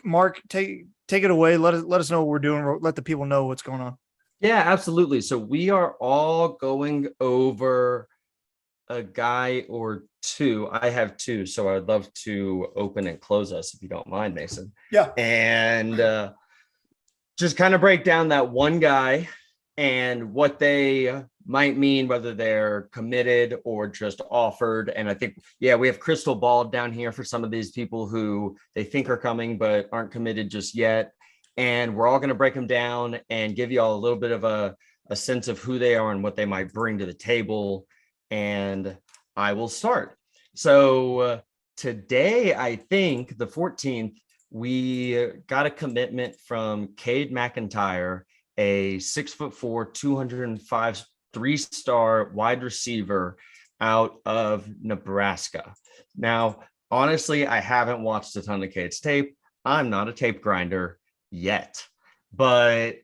Mark, take it away. Let us know what we're doing. Let the people know what's going on. Yeah, absolutely. So we are all going over a guy or two. I have two, so I'd love to open and close us if you don't mind, Mason. Yeah. And just kind of break down that one guy and what they might mean, whether they're committed or just offered. And I think, yeah, we have crystal ball down here for some of these people who they think are coming but aren't committed just yet. And we're all going to break them down and give you all a little bit of a sense of who they are and what they might bring to the table. And I will start. So today, I think the 14th, we got a commitment from Cayden McKown, a 6'4", 205 3-star wide receiver out of Nebraska. Now, honestly, I haven't watched a ton of Cade's tape. I'm not a tape grinder yet, but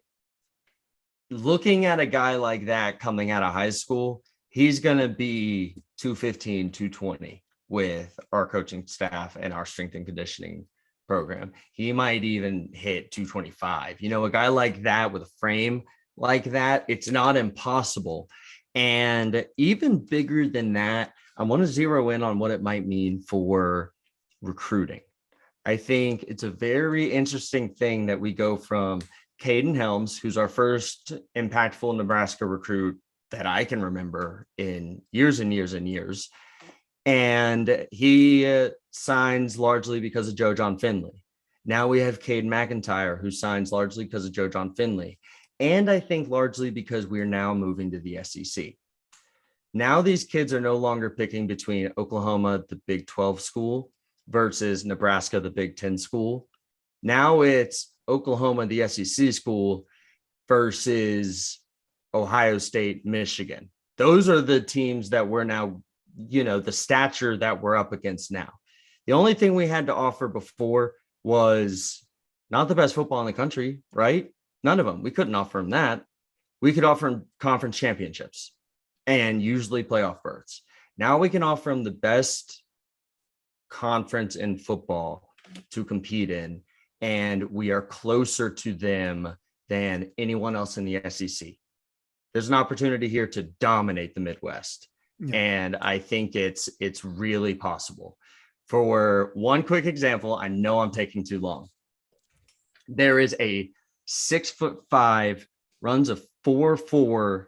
looking at a guy like that coming out of high school, he's going to be 215, 220 with our coaching staff and our strength and conditioning program. He might even hit 225. You know, a guy like that with a frame like that, it's not impossible. And even bigger than that, I want to zero in on what it might mean for recruiting. I think it's a very interesting thing that we go from Caden Helms, who's our first impactful Nebraska recruit that I can remember in years and years and years. And he signs largely because of Joe John Finley. Now we have Cayden McKown, who signs largely because of Joe John Finley. And I think largely because we're now moving to the SEC. Now these kids are no longer picking between Oklahoma, the Big 12 school, versus Nebraska, the Big 10 school. Now it's Oklahoma, the SEC school, versus Ohio State, Michigan. Those are the teams that we're now, you know, the stature that we're up against now. The only thing we had to offer before was not the best football in the country, right? None of them. We couldn't offer them that. We could offer them conference championships and usually playoff berths. Now we can offer them the best conference in football to compete in, and we are closer to them than anyone else in the SEC. There's an opportunity here to dominate the Midwest. Yeah. And I think it's really possible. For one quick example, I know I'm taking too long. There is a 6'5", runs a 4.4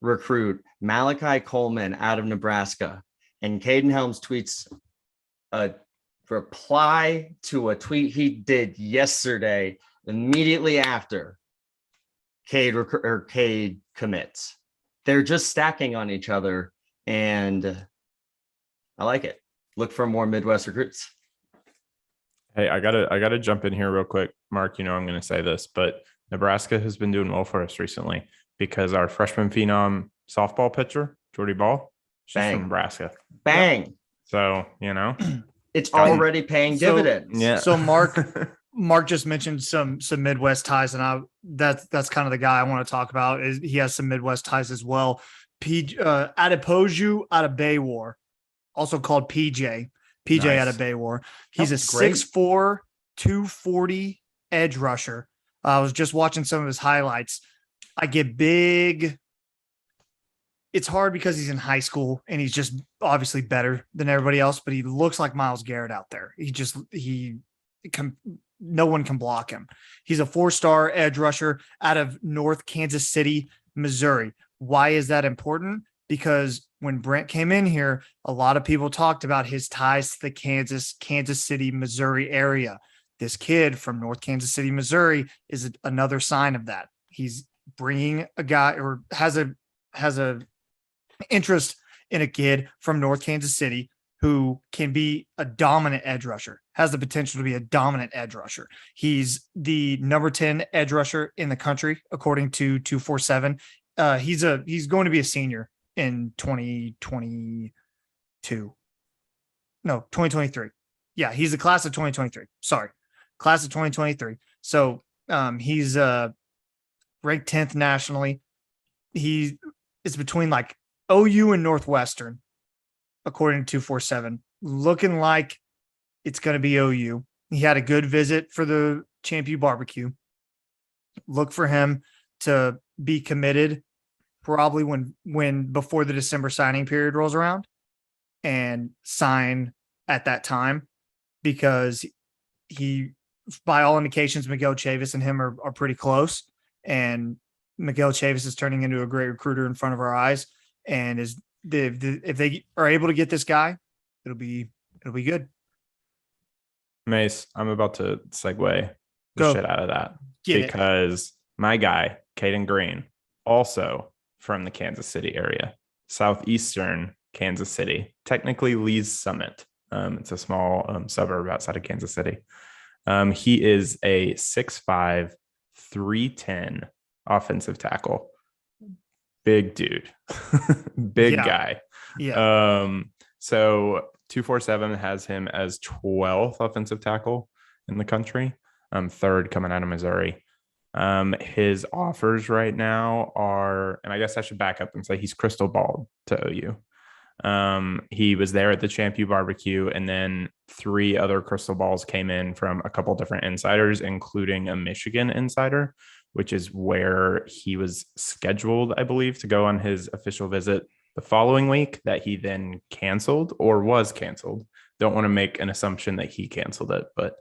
recruit, Malachi Coleman out of Nebraska. And Caden Helms tweets a reply to a tweet he did yesterday immediately after Cade commits. They're just stacking on each other, and I like it. Look for more Midwest recruits. Hey, I gotta jump in here real quick, Mark. You know I'm going to say this, but Nebraska has been doing well for us recently because our freshman phenom softball pitcher, Jordy Ball, she's from Nebraska. Bang. Yep. So you know, it's already paying dividends. Yeah. So Mark just mentioned some Midwest ties, and that's kind of the guy I want to talk about. Is he has some Midwest ties as well. PJ Adebawore, also called PJ Adebawore. He's a 6'4", 240 edge rusher. I was just watching some of his highlights. I get big. It's hard because he's in high school and he's just obviously better than everybody else, but he looks like Myles Garrett out there. No one can block him. He's a 4-star edge rusher out of North Kansas City, Missouri. Why is that important? Because when Brent came in here, a lot of people talked about his ties to the Kansas City, Missouri area. This kid from North Kansas City, Missouri is another sign of that. He's bringing a guy, or has a interest in a kid from North Kansas City who can be a dominant edge rusher, has the potential to be a dominant edge rusher. He's the number 10 edge rusher in the country, according to 247. He's going to be a senior in 2023. Yeah, he's the class of 2023. Sorry, class of 2023. So he's ranked 10th nationally. He is between like OU and Northwestern, according to 247. Looking like it's going to be OU. He had a good visit for the Champion Barbecue. Look for him to be committed probably when before the December signing period rolls around, and sign at that time, because he, by all indications, Miguel Chavis and him are pretty close, and Miguel Chavis is turning into a great recruiter in front of our eyes. And if they are able to get this guy, it'll be good. Mace, I'm about to segue the Go. shit out of that Get it. because my guy, Cayden Green, also from the Kansas City area, southeastern Kansas City, technically Lee's Summit. It's a small suburb outside of Kansas City. He is a 6'5", 310 offensive tackle. Big dude. Big guy. Yeah. So 247 has him as 12th offensive tackle in the country, third coming out of Missouri. His offers right now are, and I guess I should back up and say he's crystal balled to OU. He was there at the Champion Barbecue, and then 3 other crystal balls came in from a couple different insiders, including a Michigan insider, which is where he was scheduled, I believe, to go on his official visit the following week, that he then canceled or was canceled. Don't want to make an assumption that he canceled it, but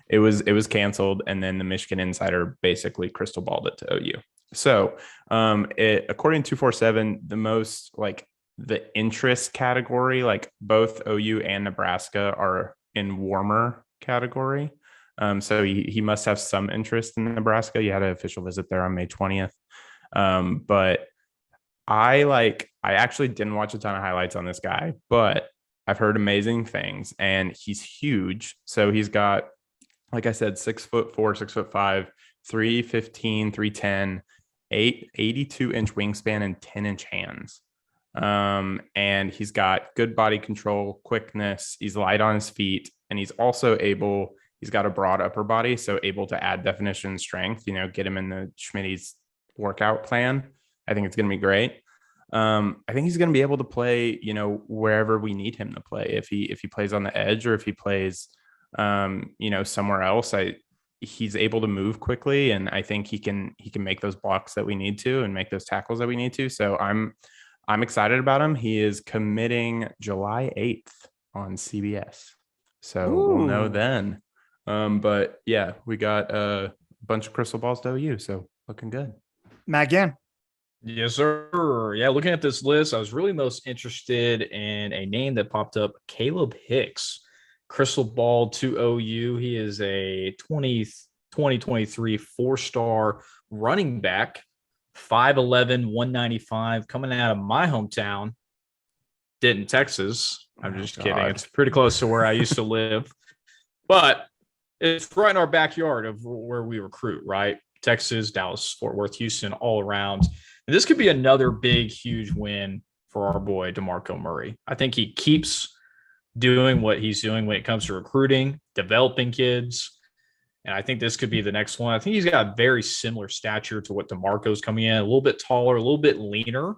it was canceled. And then the Michigan insider basically crystal balled it to OU. So according to 247, the most the interest category, both OU and Nebraska are in warmer category. So he must have some interest in Nebraska. You had an official visit there on May 20th. But I actually didn't watch a ton of highlights on this guy, but I've heard amazing things, and he's huge. So he's got, like I said, 6'4", 6'5", 315, 310, 82-inch wingspan and 10-inch hands. And he's got good body control, quickness. He's light on his feet, and he's also he's got a broad upper body, so able to add definition and strength, get him in the Schmitty's workout plan. I think it's going to be great. I think he's going to be able to play, wherever we need him to play. If he plays on the edge, or if he plays, somewhere else, he's able to move quickly, and I think he can make those blocks that we need to and make those tackles that we need to. So I'm excited about him. He is committing July 8th on CBS. So we'll know then. But yeah, we got a bunch of crystal balls to OU. So looking good. Matt Gann. Yes, sir. Yeah, looking at this list, I was really most interested in a name that popped up, Kalib Hicks, crystal ball to OU. He is a 2023 4-star running back, 5'11", 195, coming out of my hometown, Denton, Texas. I'm just kidding. It's pretty close to where I used to live, but it's right in our backyard of where we recruit, right? Texas, Dallas, Fort Worth, Houston, all around. And this could be another big, huge win for our boy, DeMarco Murray. I think he keeps doing what he's doing when it comes to recruiting, developing kids. And I think this could be the next one. I think he's got a very similar stature to what DeMarco's coming in, a little bit taller, a little bit leaner.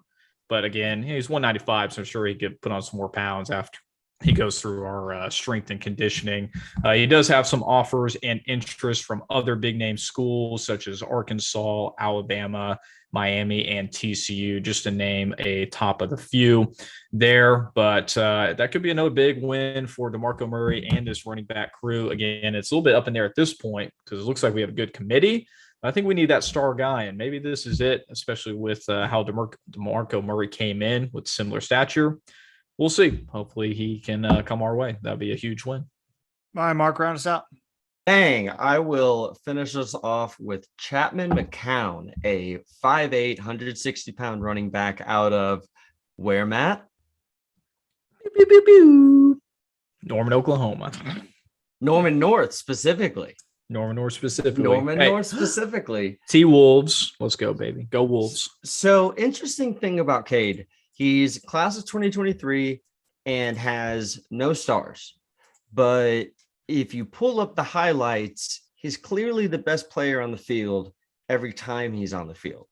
But again, he's 195, so I'm sure he could put on some more pounds after he goes through our strength and conditioning. He does have some offers and interest from other big name schools such as Arkansas, Alabama, Miami, and TCU, just to name a top of the few there. But that could be another big win for DeMarco Murray and this running back crew. Again, it's a little bit up in there at this point because it looks like we have a good committee. I think we need that star guy, and maybe this is it, especially with how DeMarco Murray came in with similar stature. We'll see. Hopefully he can come our way. That'd be a huge win. All right, Mark, round us out. Dang, I will finish us off with Chapman McKown, a 5'8", 160-pound running back out of where, Matt? Pew, pew, pew. Norman, Oklahoma. Norman North specifically. North specifically. T-Wolves. Let's go, baby. Go Wolves. So interesting thing about Cade. He's class of 2023 and has no stars. But if you pull up the highlights, he's clearly the best player on the field every time he's on the field.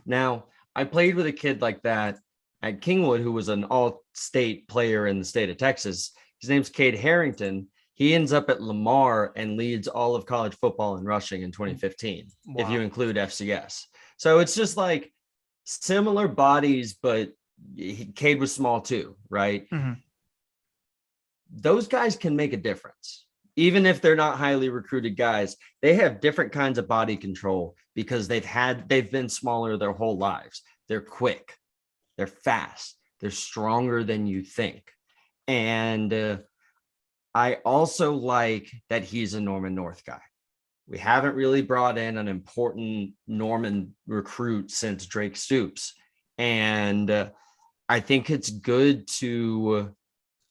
Now, I played with a kid like that at Kingwood who was an all-state player in the state of Texas. His name's Cade Harrington. He ends up at Lamar and leads all of college football in rushing in 2015, if you Wow. include FCS. So it's just like similar bodies, but Cade was small too, right? Mhm. Those guys can make a difference. Even if they're not highly recruited guys, they have different kinds of body control because they've been smaller their whole lives. They're quick, they're fast, they're stronger than you think. And I also like that he's a Norman North guy. We haven't really brought in an important Norman recruit since Drake Stoops. And I think it's good to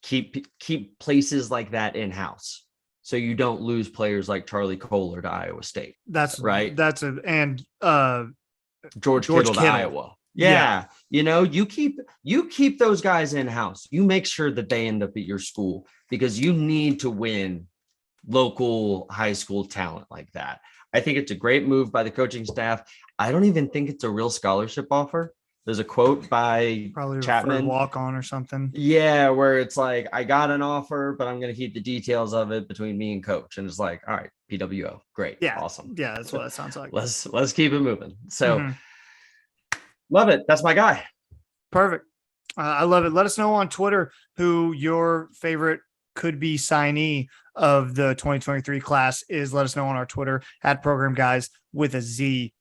keep places like that in-house so you don't lose players like Charlie Kohler to Iowa State. That's right. George George Kittle to Kittle. Iowa. Yeah. You know, you keep those guys in-house. You make sure that they end up at your school because you need to win local high school talent like that. I think it's a great move by the coaching staff. I don't even think it's a real scholarship offer. There's a quote by Probably Chapman. walk on or something. Yeah, where it's like, I got an offer, but I'm going to keep the details of it between me and coach. And it's like, all right, PWO, great, Yeah, awesome. Yeah, that's what it sounds like. Let's keep it moving. So Mhm. Love it. That's my guy. Perfect. I love it. Let us know on Twitter who your favorite could be signee of the 2023 class is. Let us know on our Twitter @program guys with a Z